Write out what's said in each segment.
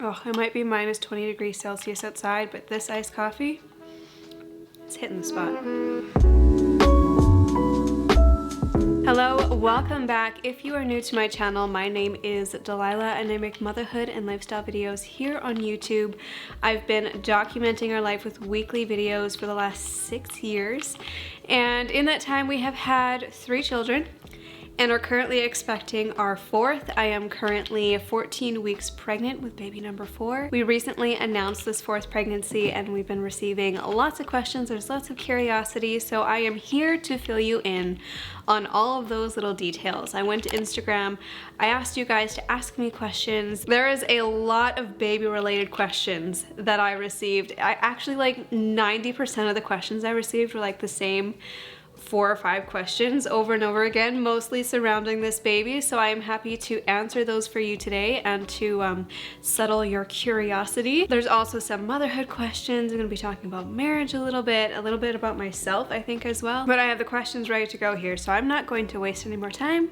Oh, it might be minus 20 degrees Celsius outside, but this iced coffee, it's hitting the spot. Hello, welcome back. If you are new to my channel, my name is Delilah and I make motherhood and lifestyle videos here on YouTube. I've been documenting our life with weekly videos for the last 6 years. And in that time, we have had 3 children and are currently expecting our 4th. I am currently 14 weeks pregnant with baby number 4. We recently announced this 4th pregnancy and we've been receiving lots of questions. There's lots of curiosity, so I am here to fill you in on all of those little details. I went to Instagram, I asked you guys to ask me questions. There is a lot of baby related questions that I received. I actually, like 90% of the questions I received were like the same 4 or 5 questions over and over again, mostly surrounding this baby. So I am happy to answer those for you today and to settle your curiosity. There's also some motherhood questions. I'm gonna be talking about marriage a little bit about myself, I think, as well. But I have the questions ready to go here, so I'm not going to waste any more time.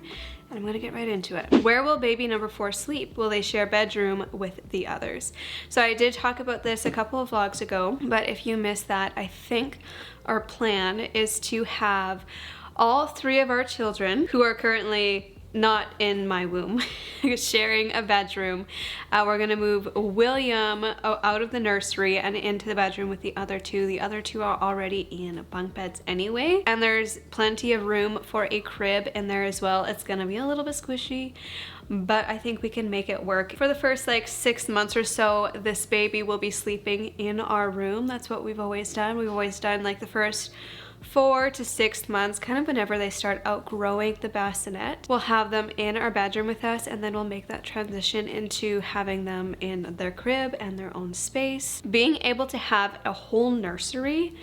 And I'm gonna get right into it. Where will baby number 4 sleep? Will they share bedroom with the others? So I did talk about this a couple of vlogs ago, but if you missed that, I think our plan is to have all 3 of our children who are currently not in my womb sharing a bedroom. We're gonna move William out of the nursery and into the bedroom with the other 2. The other 2 are already in bunk beds anyway, and there's plenty of room for a crib in there as well. It's gonna be a little bit squishy, but I think we can make it work. For the first like 6 months or so, this baby will be sleeping in our room. That's what we've always done. We've always done like the first 4 to 6 months, kind of whenever they start outgrowing the bassinet, we'll have them in our bedroom with us, and then we'll make that transition into having them in their crib and their own space. Being able to have a whole nursery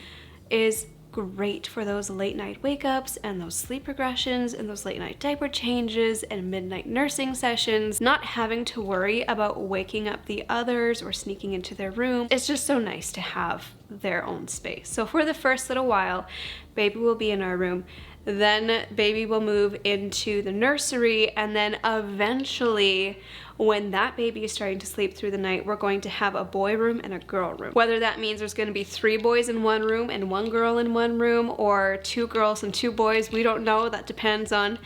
is great for those late night wake ups and those sleep regressions and those late night diaper changes and midnight nursing sessions. Not having to worry about waking up the others or sneaking into their room. It's just so nice to have their own space. So for the first little while, baby will be in our room. Then baby will move into the nursery, and then eventually when that baby is starting to sleep through the night, we're going to have a boy room and a girl room. Whether that means there's going to be 3 boys in one room and 1 girl in one room, or 2 girls and 2 boys, we don't know. That depends on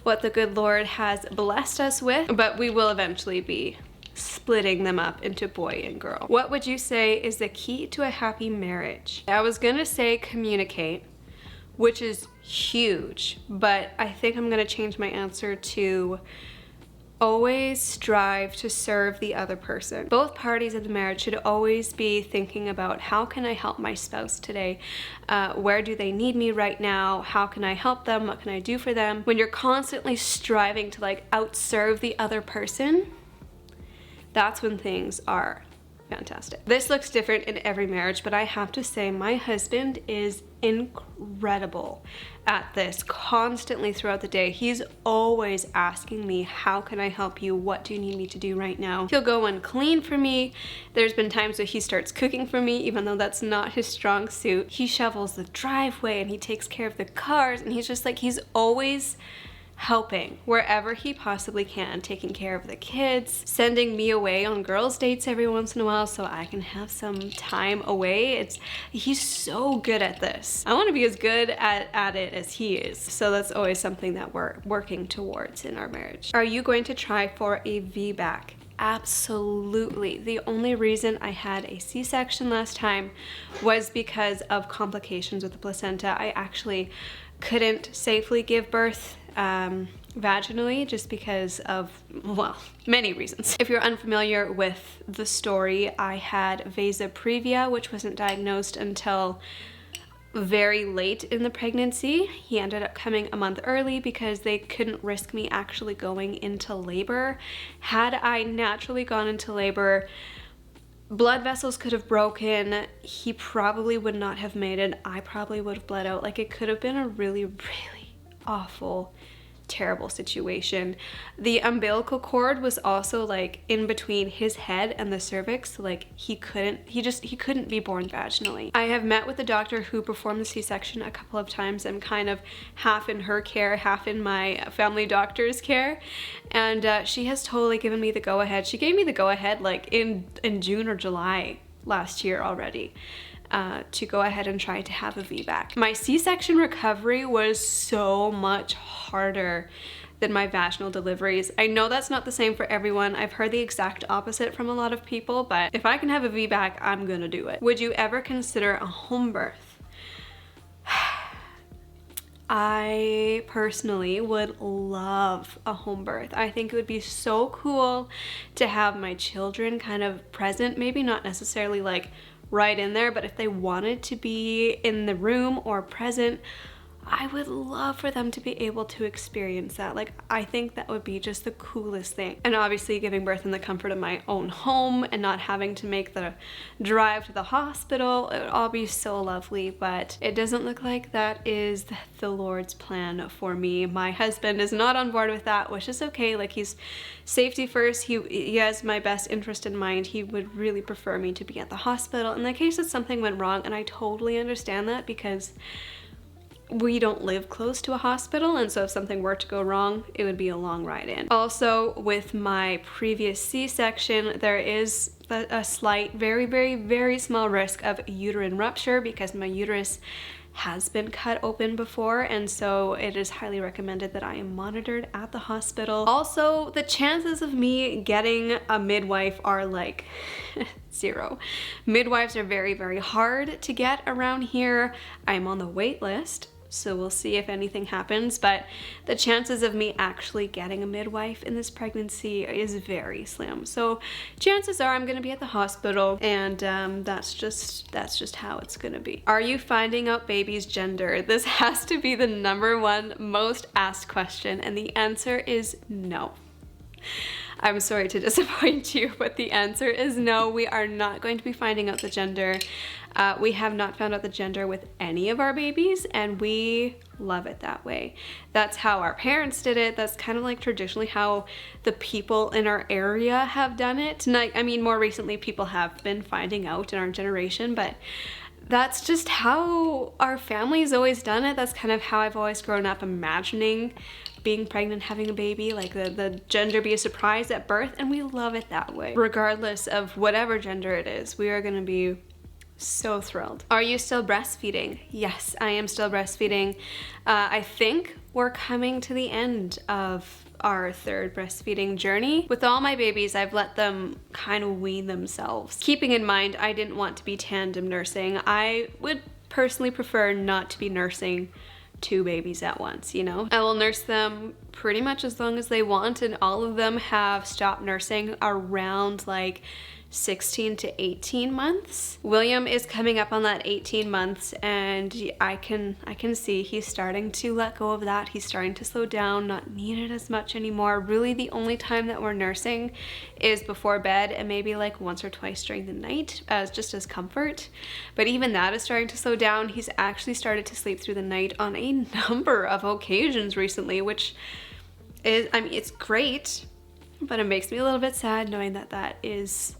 what the good Lord has blessed us with, but we will eventually be splitting them up into boy and girl. What would you say is the key to a happy marriage? I was gonna say communicate, which is huge, but I think I'm gonna change my answer to always strive to serve the other person. Both parties of the marriage should always be thinking about, how can I help my spouse today? Where do they need me right now? How can I help them? What can I do for them? When you're constantly striving to like outserve the other person, that's when things are fantastic. This looks different in every marriage, but I have to say my husband is incredible at this constantly throughout the day. He's always asking me, how can I help you? What do you need me to do right now? He'll go and clean for me. There's been times where he starts cooking for me, even though that's not his strong suit. He shovels the driveway and he takes care of the cars, and he's just like, he's always helping wherever he possibly can, taking care of the kids, sending me away on girls' dates every once in a while so I can have some time away. He's so good at this. I want to be as good at it as he is. So that's always something that we're working towards in our marriage. Are you going to try for a VBAC? Absolutely. The only reason I had a C-section last time was because of complications with the placenta. I actually couldn't safely give birth vaginally, just because of, well, many reasons. If you're unfamiliar with the story, I had vasa previa, which wasn't diagnosed until very late in the pregnancy. He ended up coming a month early because they couldn't risk me actually going into labor. Had I naturally gone into labor, blood vessels could have broken. He probably would not have made it. I probably would have bled out. Like, it could have been a really, really awful terrible situation. The umbilical cord was also like in between his head and the cervix, like he couldn't be born vaginally. I have met with the doctor who performed the C-section a couple of times. I'm kind of half in her care, half in my family doctor's care, and she has totally given me the go-ahead. She gave me the go-ahead like in June or July last year already. To go ahead and try to have a VBAC. My C-section recovery was so much harder than my vaginal deliveries. I know that's not the same for everyone. I've heard the exact opposite from a lot of people, but if I can have a VBAC, I'm gonna do it. Would you ever consider a home birth? I personally would love a home birth. I think it would be so cool to have my children kind of present, maybe not necessarily like right in there, but if they wanted to be in the room or present, I would love for them to be able to experience that. Like, I think that would be just the coolest thing. And obviously giving birth in the comfort of my own home and not having to make the drive to the hospital, it would all be so lovely, but it doesn't look like that is the Lord's plan for me. My husband is not on board with that, which is okay. Like, he's safety first. He has my best interest in mind. He would really prefer me to be at the hospital in the case that something went wrong, and I totally understand that because we don't live close to a hospital, and so if something were to go wrong, it would be a long ride in. Also, with my previous C-section, there is a slight, very, very, very small risk of uterine rupture because my uterus has been cut open before, and so it is highly recommended that I am monitored at the hospital. Also, the chances of me getting a midwife are like 0. Midwives are very, very hard to get around here. I'm on the wait list, so we'll see if anything happens, but the chances of me actually getting a midwife in this pregnancy is very slim. So chances are I'm gonna be at the hospital, and that's just how it's gonna be. Are you finding out baby's gender? This has to be the #1 most asked question, and the answer is no. I'm sorry to disappoint you, but the answer is no. We are not going to be finding out the gender. We have not found out the gender with any of our babies, and we love it that way. That's how our parents did it. That's kind of like traditionally how the people in our area have done it. And I mean, more recently people have been finding out in our generation, but that's just how our family's always done it. That's kind of how I've always grown up imagining being pregnant, having a baby, like the gender be a surprise at birth, and we love it that way. Regardless of whatever gender it is, we are gonna be so thrilled. Are you still breastfeeding? Yes, I am still breastfeeding. I think we're coming to the end of our 3rd breastfeeding journey. With all my babies, I've let them kind of wean themselves. Keeping in mind, I didn't want to be tandem nursing. I would personally prefer not to be nursing 2 babies at once, you know? I will nurse them pretty much as long as they want, and all of them have stopped nursing around like 16 to 18 months. William is coming up on that 18 months, and I can see he's starting to let go of that. He's starting to slow down, not need it as much anymore. Really the only time that we're nursing is before bed, and maybe like once or twice during the night just as comfort. But even that is starting to slow down. He's actually started to sleep through the night on a number of occasions recently, which is, I mean, it's great, but it makes me a little bit sad knowing that that is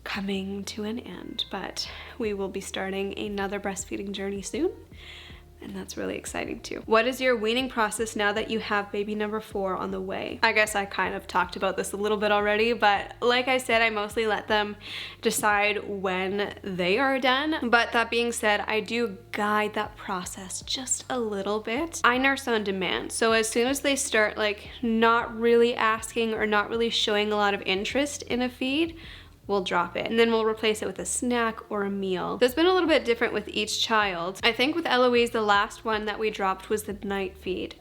coming to an end. But we will be starting another breastfeeding journey soon, and that's really exciting too. What is your weaning process now that you have baby number 4 on the way? I guess I kind of talked about this a little bit already, but like I said, I mostly let them decide when they are done. But that being said, I do guide that process just a little bit. I nurse on demand, so as soon as they start like not really asking or not really showing a lot of interest in a feed, we'll drop it, and then we'll replace it with a snack or a meal. So it's been a little bit different with each child. I think with Eloise, the last one that we dropped was the night feed.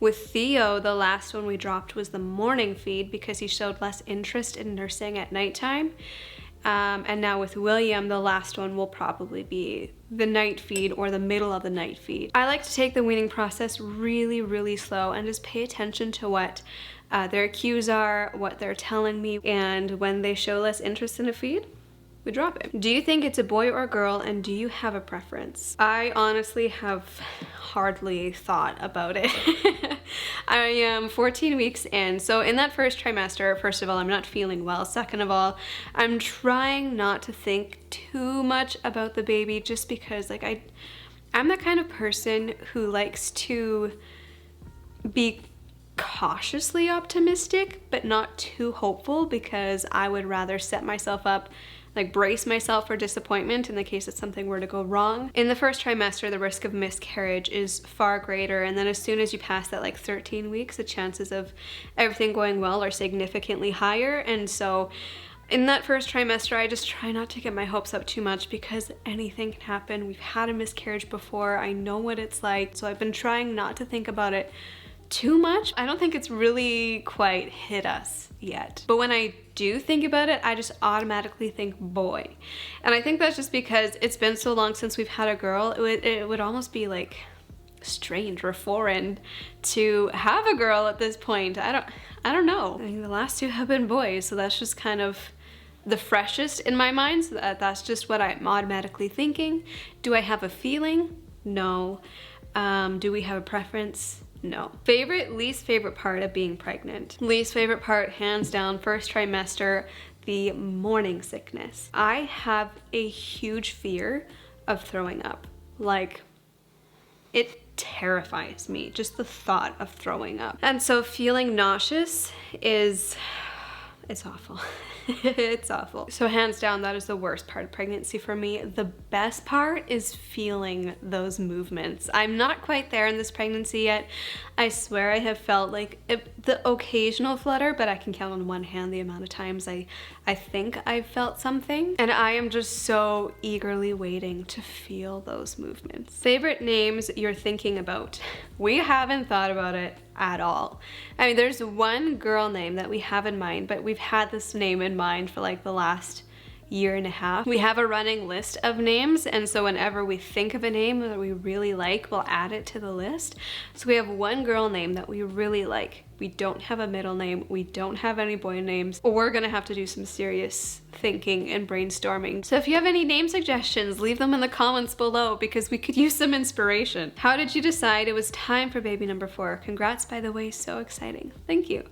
With Theo, the last one we dropped was the morning feed because he showed less interest in nursing at nighttime. And now with William, the last one will probably be the night feed or the middle of the night feed. I like to take the weaning process really, really slow and just pay attention to what their cues are, what they're telling me, and when they show less interest in a feed, we drop it. Do you think it's a boy or a girl, and do you have a preference? I honestly have hardly thought about it. I am 14 weeks in, so in that first trimester, first of all, I'm not feeling well. Second of all, I'm trying not to think too much about the baby, just because like I'm the kind of person who likes to be cautiously optimistic but not too hopeful, because I would rather set myself up, like brace myself for disappointment in the case that something were to go wrong. In the first trimester, the risk of miscarriage is far greater, and then as soon as you pass that like 13 weeks, the chances of everything going well are significantly higher. And so in that first trimester, I just try not to get my hopes up too much, because anything can happen. We've had a miscarriage before. I know what it's like. So I've been trying not to think about it too much. I don't think it's really quite hit us yet. But when I do think about it, I just automatically think boy. And I think that's just because it's been so long since we've had a girl. It would almost be like strange or foreign to have a girl at this point. I don't know. I mean, the last two have been boys, so that's just kind of the freshest in my mind. So that's just what I'm automatically thinking. Do I have a feeling? No. Do we have a preference? No. Favorite, least favorite part of being pregnant? Least favorite part, hands down, first trimester, the morning sickness. I have a huge fear of throwing up. Like, it terrifies me, just the thought of throwing up. And so feeling nauseous it's awful. It's awful. So hands down, that is the worst part of pregnancy for me. The best part is feeling those movements. I'm not quite there in this pregnancy yet. I swear I have felt like the occasional flutter, but I can count on one hand the amount of times I think I've felt something. And I am just so eagerly waiting to feel those movements. Favorite names you're thinking about? We haven't thought about it at all. I mean, there's one girl name that we have in mind, but we've had this name in mind for like the last year and a half. We have a running list of names, and so whenever we think of a name that we really like, we'll add it to the list. So we have one girl name that we really like. We don't have a middle name. We don't have any boy names. We're gonna have to do some serious thinking and brainstorming. So if you have any name suggestions, leave them in the comments below, because we could use some inspiration. How did you decide it was time for baby number 4? Congrats, by the way, so exciting. Thank you.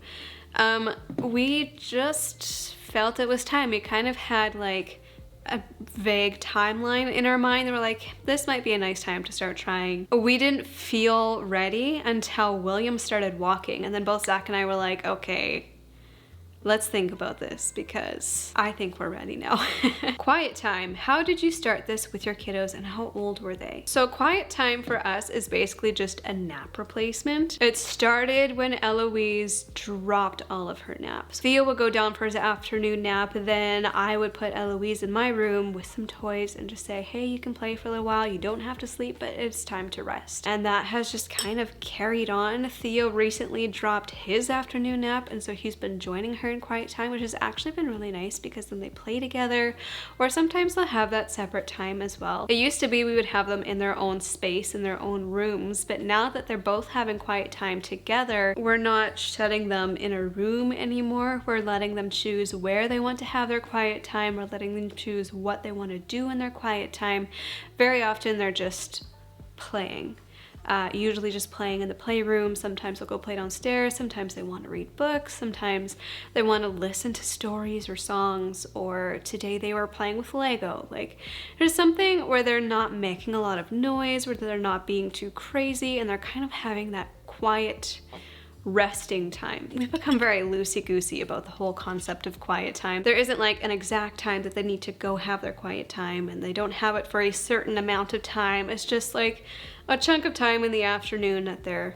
We just felt it was time. We kind of had like a vague timeline in our mind. We're like, this might be a nice time to start trying. We didn't feel ready until William started walking, and then both Zach and I were like, okay, let's think about this, because I think we're ready now. Quiet time. How did you start this with your kiddos, and how old were they? So quiet time for us is basically just a nap replacement. It started when Eloise dropped all of her naps. Theo would go down for his afternoon nap, then I would put Eloise in my room with some toys and just say, hey, you can play for a little while. You don't have to sleep, but it's time to rest. And that has just kind of carried on. Theo recently dropped his afternoon nap, and so he's been joining her in quiet time, which has actually been really nice, because then they play together, or sometimes they'll have that separate time as well. It used to be we would have them in their own space, in their own rooms, but now that they're both having quiet time together, we're not shutting them in a room anymore. We're letting them choose where they want to have their quiet time. We're letting them choose what they want to do in their quiet time. Very often they're just playing. Usually just playing in the playroom. Sometimes they'll go play downstairs. Sometimes they want to read books. Sometimes they want to listen to stories or songs, or today they were playing with Lego. Like, there's something where they're not making a lot of noise, where they're not being too crazy, and they're kind of having that quiet resting time. We've become very loosey-goosey about the whole concept of quiet time. There isn't like an exact time that they need to go have their quiet time, and they don't have it for a certain amount of time. It's just like a chunk of time in the afternoon that they're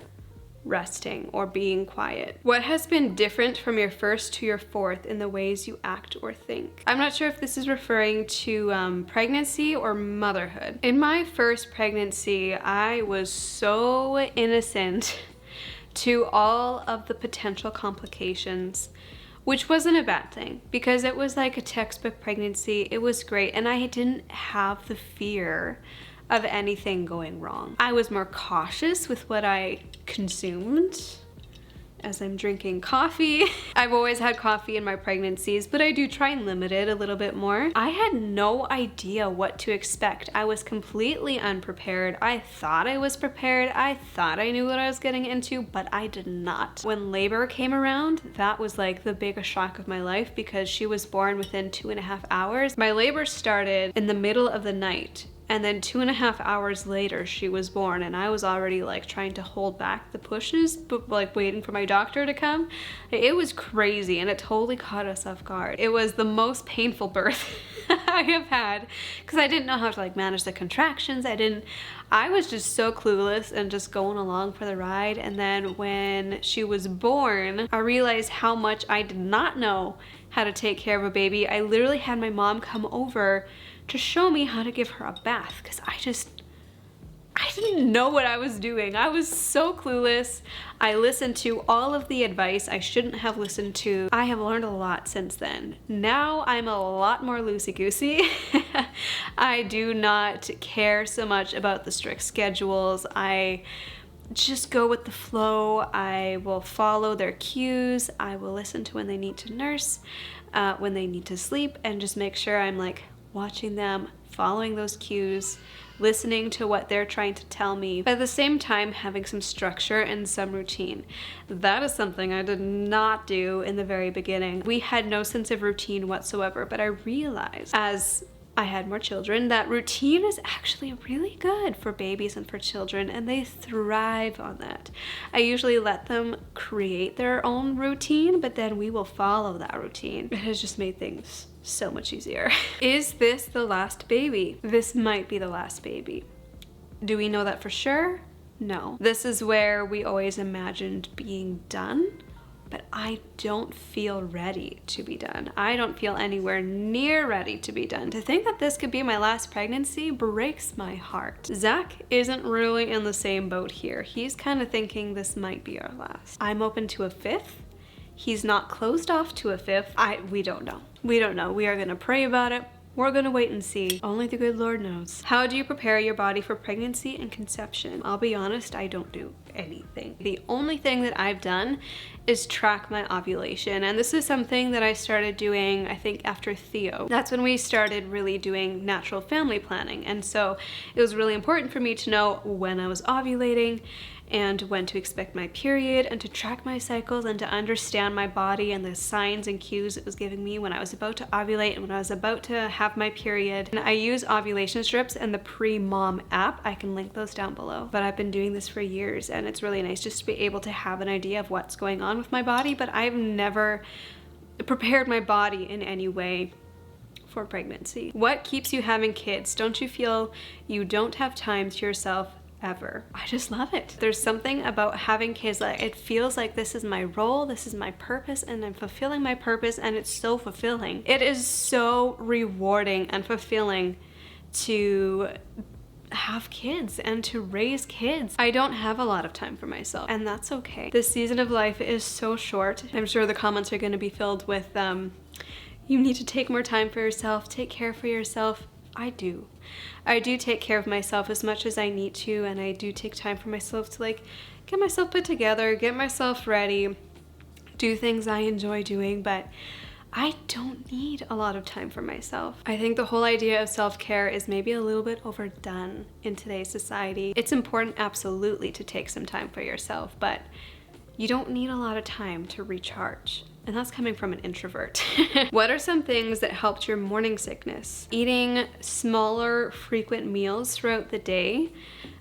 resting or being quiet. What has been different from your first to your fourth in the ways you act or think? I'm not sure if this is referring to pregnancy or motherhood. In my first pregnancy, I was so innocent to all of the potential complications, which wasn't a bad thing, because it was like a textbook pregnancy. It was great, and I didn't have the fear of anything going wrong. I was more cautious with what I consumed as I'm drinking coffee. I've always had coffee in my pregnancies, but I do try and limit it a little bit more. I had no idea what to expect. I was completely unprepared. I thought I was prepared. I thought I knew what I was getting into, but I did not. When labor came around, that was like the biggest shock of my life because she was born within 2.5 hours. My labor started in the middle of the night. And then 2.5 hours later, she was born, and I was already like trying to hold back the pushes, but like waiting for my doctor to come. It was crazy, and it totally caught us off guard. It was the most painful birth I have had because I didn't know how to like manage the contractions. I was just so clueless and just going along for the ride. And then when she was born, I realized how much I did not know how to take care of a baby. I literally had my mom come over to show me how to give her a bath because I didn't know what I was doing. I was so clueless. I listened to all of the advice I shouldn't have listened to. I have learned a lot since then. Now I'm a lot more loosey-goosey. I do not care so much about the strict schedules. I just go with the flow. I will follow their cues. I will listen to when they need to nurse, when they need to sleep, and just make sure I'm like watching them, following those cues, listening to what they're trying to tell me, but at the same time having some structure and some routine. That is something I did not do in the very beginning. We had no sense of routine whatsoever, but I realized as I had more children that routine is actually really good for babies and for children, and they thrive on that. I usually let them create their own routine, but then we will follow that routine. It has just made things so much easier. Is this the last baby? This might be the last baby. Do we know that for sure? No. This is where we always imagined being done, but I don't feel ready to be done. I don't feel anywhere near ready to be done. To think that this could be my last pregnancy breaks my heart. Zach isn't really in the same boat here. He's kind of thinking this might be our last. I'm open to a fifth. He's not closed off to a fifth. We don't know. We don't know. We are gonna pray about it. We're gonna wait and see. Only the good Lord knows. How do you prepare your body for pregnancy and conception? I'll be honest, I don't do anything. The only thing that I've done is track my ovulation. And this is something that I started doing, I think, after Theo. That's when we started really doing natural family planning. And so it was really important for me to know when I was ovulating and when to expect my period and to track my cycles and to understand my body and the signs and cues it was giving me when I was about to ovulate and when I was about to have my period. And I use ovulation strips and the Pre-Mom app. I can link those down below. But I've been doing this for years, and it's really nice just to be able to have an idea of what's going on with my body, but I've never prepared my body in any way for pregnancy. What keeps you having kids? Don't you feel you don't have time to yourself ever? I just love it. There's something about having kids that it feels like this is my role, this is my purpose, and I'm fulfilling my purpose, and it's so fulfilling. It is so rewarding and fulfilling to have kids and to raise kids. I don't have a lot of time for myself, and that's okay. This season of life is so short. I'm sure the comments are going to be filled with you need to take more time for yourself, take care for yourself. I do take care of myself as much as I need to, and I do take time for myself to like get myself put together, get myself ready, do things I enjoy doing, but I don't need a lot of time for myself. I think the whole idea of self-care is maybe a little bit overdone in today's society. It's important, absolutely, to take some time for yourself, but you don't need a lot of time to recharge. And that's coming from an introvert. What are some things that helped your morning sickness? Eating smaller, frequent meals throughout the day,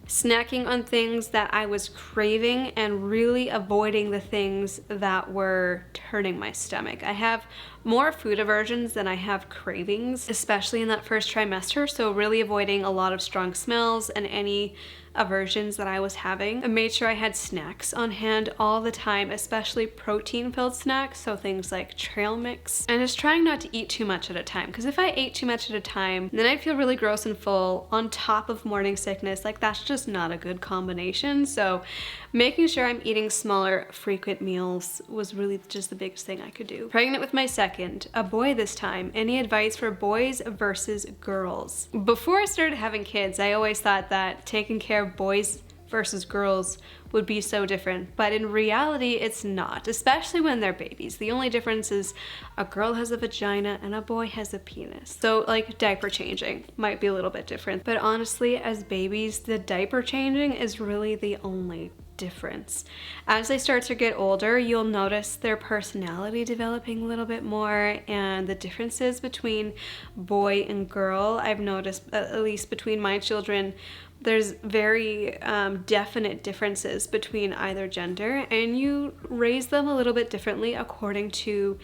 snacking on things that I was craving, and really avoiding the things that were turning my stomach. I have more food aversions than I have cravings, especially in that first trimester, so really avoiding a lot of strong smells and any aversions that I was having. I made sure I had snacks on hand all the time, especially protein-filled snacks, so things like trail mix, and just trying not to eat too much at a time, because if I ate too much at a time, then I'd feel really gross and full on top of morning sickness. Like, that's just not a good combination. So making sure I'm eating smaller, frequent meals was really just the biggest thing I could do. Pregnant with my second, a boy this time. Any advice for boys versus girls? Before I started having kids, I always thought that taking care of boys versus girls would be so different, but in reality it's not, especially when they're babies. The only difference is a girl has a vagina and a boy has a penis. So like diaper changing might be a little bit different, but honestly as babies the diaper changing is really the only difference. As they start to get older, you'll notice their personality developing a little bit more, and the differences between boy and girl, I've noticed, at least between my children, there's very definite differences between either gender, and you raise them a little bit differently according to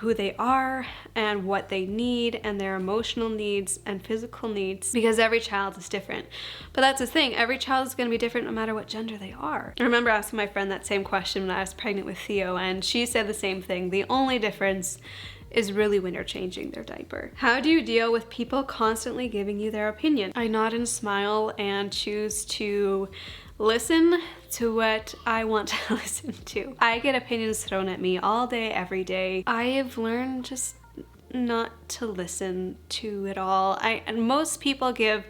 who they are and what they need and their emotional needs and physical needs, because every child is different. But that's the thing, every child is going to be different no matter what gender they are. I remember asking my friend that same question when I was pregnant with Theo, and she said the same thing. The only difference is really when you're changing their diaper. How do you deal with people constantly giving you their opinion? I nod and smile and choose to listen to what I want to listen to. I get opinions thrown at me all day, every day. I have learned just not to listen to it all. And most people give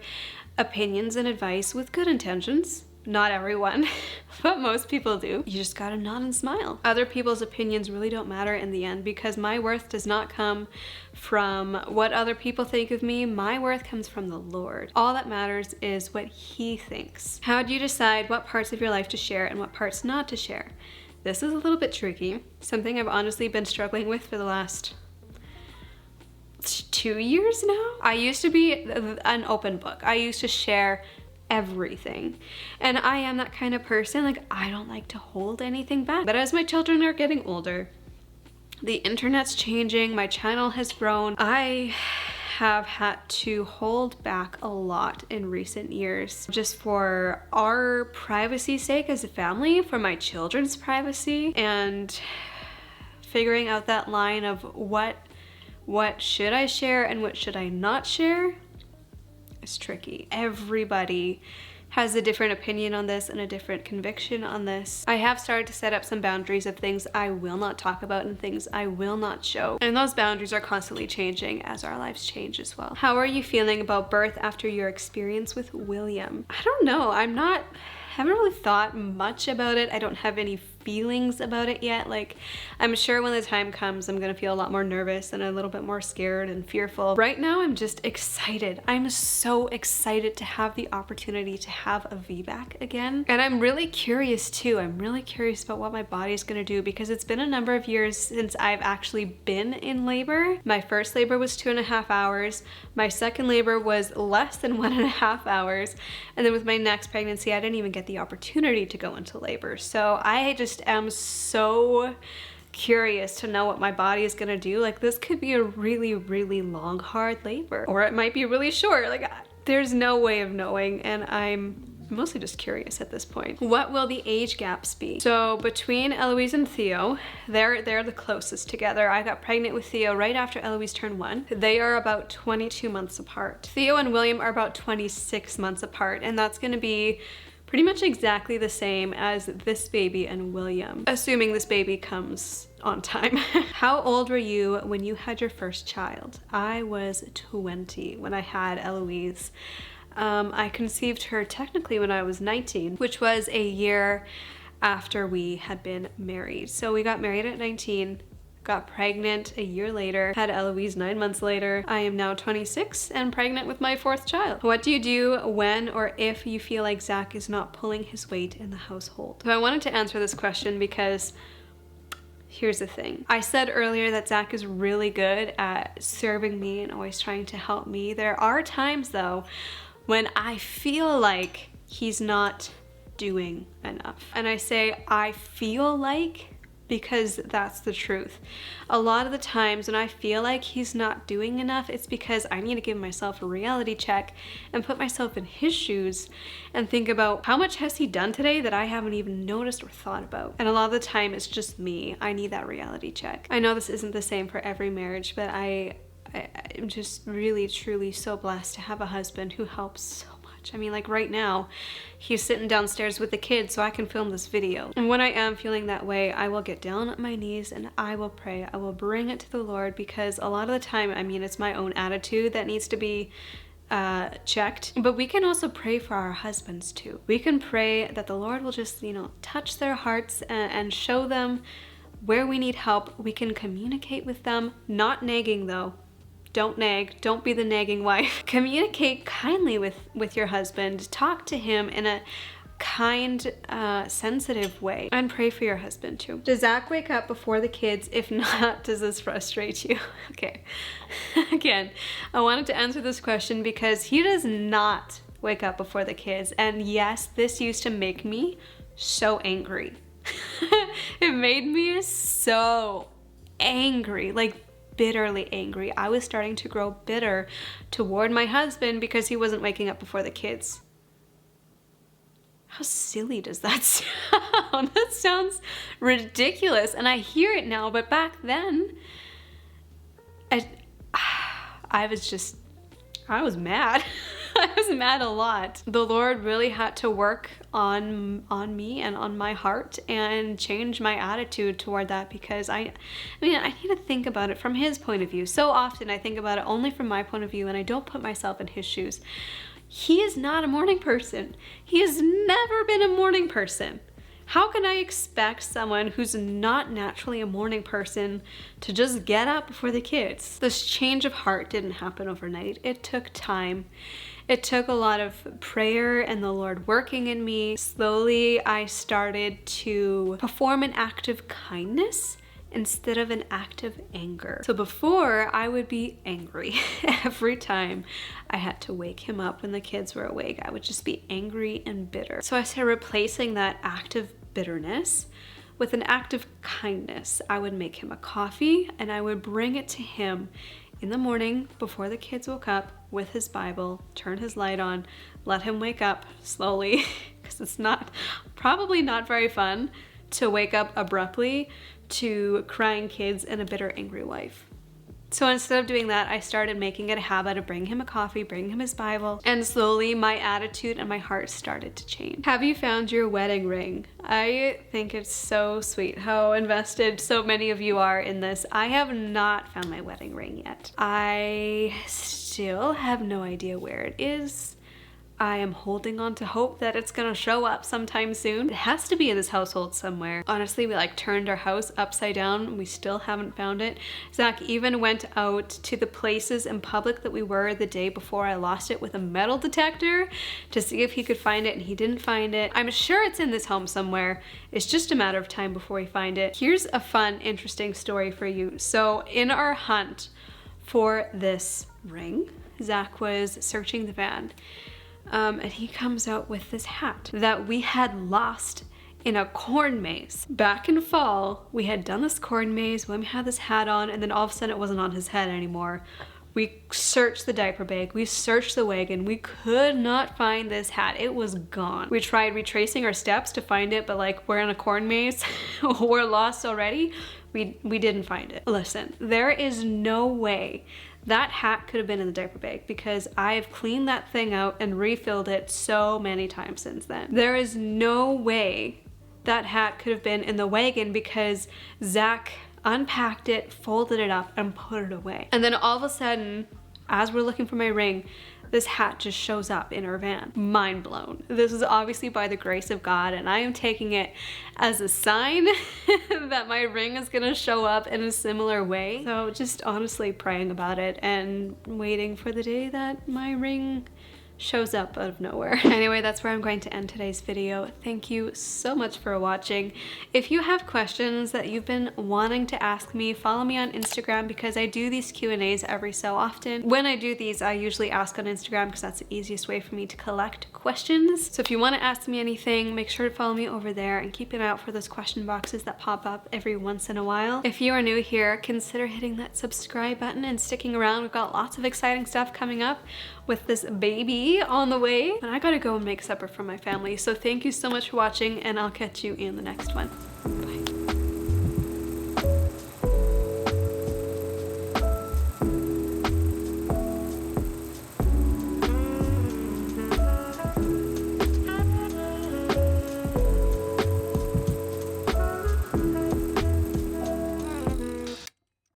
opinions and advice with good intentions. Not everyone, but most people do. You just gotta nod and smile. Other people's opinions really don't matter in the end, because my worth does not come from what other people think of me. My worth comes from the Lord. All that matters is what He thinks. How do you decide what parts of your life to share and what parts not to share? This is a little bit tricky. Something I've honestly been struggling with for the last 2 years now. I used to be an open book. I used to share everything, and I am that kind of person. Like, I don't like to hold anything back. But as my children are getting older, the internet's changing, my channel has grown, I have had to hold back a lot in recent years, just for our privacy's sake as a family, for my children's privacy, and figuring out that line of what should I share and what should I not share. It's tricky. Everybody has a different opinion on this and a different conviction on this. I have started to set up some boundaries of things I will not talk about and things I will not show. And those boundaries are constantly changing as our lives change as well. How are you feeling about birth after your experience with William? I don't know. Haven't really thought much about it. I don't have any feelings about it yet. Like, I'm sure when the time comes, I'm gonna feel a lot more nervous and a little bit more scared and fearful. Right now, I'm just excited. I'm so excited to have the opportunity to have a VBAC again. And I'm really curious too. I'm really curious about what my body's gonna do, because it's been a number of years since I've actually been in labor. My first labor was 2.5 hours. My second labor was less than 1.5 hours. And then with my next pregnancy, I didn't even get the opportunity to go into labor. So I just am so curious to know what my body is gonna do. Like, this could be a really, really long, hard labor, or it might be really short. Like, there's no way of knowing, and I'm mostly just curious at this point. What will the age gaps be? So between Eloise and Theo, they're the closest together. I got pregnant with Theo right after Eloise turned 1. They are about 22 months apart. Theo and William are about 26 months apart, and that's gonna be pretty much exactly the same as this baby and William, assuming this baby comes on time. How old were you when you had your first child? I was 20 when I had Eloise. I conceived her technically when I was 19, which was a year after we had been married. So we got married at 19, got pregnant a year later, had Eloise 9 months later. I am now 26 and pregnant with my 4th child. What do you do when or if you feel like Zach is not pulling his weight in the household? So I wanted to answer this question because here's the thing. I said earlier that Zach is really good at serving me and always trying to help me. There are times though when I feel like he's not doing enough. And I say I feel like because that's the truth. A lot of the times when I feel like he's not doing enough, it's because I need to give myself a reality check and put myself in his shoes and think about how much has he done today that I haven't even noticed or thought about. And a lot of the time it's just me. I need that reality check. I know this isn't the same for every marriage, but I'm just really, truly so blessed to have a husband who helps so much. I mean, like right now, he's sitting downstairs with the kids so I can film this video. And when I am feeling that way, I will get down on my knees and I will pray. I will bring it to the Lord, because a lot of the time, I mean, it's my own attitude that needs to be checked. But we can also pray for our husbands too. We can pray that the Lord will just, touch their hearts and show them where we need help. We can communicate with them, not nagging though. Don't nag. Don't be the nagging wife. Communicate kindly with your husband. Talk to him in a kind, sensitive way, and pray for your husband too. Does Zach wake up before the kids? If not, does this frustrate you? Okay. Again, I wanted to answer this question because he does not wake up before the kids. And yes, this used to make me so angry. It made me so angry, like bitterly angry. I was starting to grow bitter toward my husband because he wasn't waking up before the kids. How silly does that sound? That sounds ridiculous, and I hear it now, but back then, I was mad. I was mad a lot. The Lord really had to work on me and on my heart and change my attitude toward that, because I need to think about it from his point of view. So often I think about it only from my point of view, and I don't put myself in his shoes. He is not a morning person. He has never been a morning person. How can I expect someone who's not naturally a morning person to just get up before the kids? This change of heart didn't happen overnight. It took time. It took a lot of prayer and the Lord working in me. Slowly, I started to perform an act of kindness instead of an act of anger. So before, I would be angry every time I had to wake him up when the kids were awake. I would just be angry and bitter. So I started replacing that act of bitterness with an act of kindness. I would make him a coffee and I would bring it to him in the morning before the kids woke up with his Bible, turn his light on, let him wake up slowly, because it's probably not very fun to wake up abruptly to crying kids and a bitter, angry wife. So instead of doing that, I started making it a habit of bringing him a coffee, bringing him his Bible, and slowly my attitude and my heart started to change. Have you found your wedding ring? I think it's so sweet how invested so many of you are in this. I have not found my wedding ring yet. I still have no idea where it is. I am holding on to hope that it's gonna show up sometime soon. It has to be in this household somewhere. Honestly, we turned our house upside down. We still haven't found it. Zach even went out to the places in public that we were the day before I lost it with a metal detector to see if he could find it, and he didn't find it. I'm sure it's in this home somewhere. It's just a matter of time before we find it. Here's a fun, interesting story for you. So in our hunt for this ring, Zach was searching the van. And he comes out with this hat that we had lost in a corn maze. Back in fall, we had done this corn maze, William had this hat on, and then all of a sudden it wasn't on his head anymore. We searched the diaper bag, we searched the wagon, we could not find this hat. It was gone. We tried retracing our steps to find it, but we're in a corn maze, we're lost already. We didn't find it. Listen, there is no way that hat could have been in the diaper bag, because I've cleaned that thing out and refilled it so many times since then. There is no way that hat could have been in the wagon, because Zach unpacked it, folded it up, and put it away. And then all of a sudden, as we're looking for my ring, this hat just shows up in our van. Mind blown. This is obviously by the grace of God, and I am taking it as a sign that my ring is gonna show up in a similar way. So just honestly praying about it and waiting for the day that my ring shows up out of nowhere. Anyway, that's where I'm going to end today's video. Thank you so much for watching. If you have questions that you've been wanting to ask me, follow me on Instagram, because I do these Q&As every so often. When I do these, I usually ask on Instagram because that's the easiest way for me to collect questions. So if you want to ask me anything, make sure to follow me over there and keep an eye out for those question boxes that pop up every once in a while. If you are new here, consider hitting that subscribe button and sticking around. We've got lots of exciting stuff coming up with this baby on the way, and I gotta go and make supper for my family. So thank you so much for watching, and I'll catch you in the next one. Bye.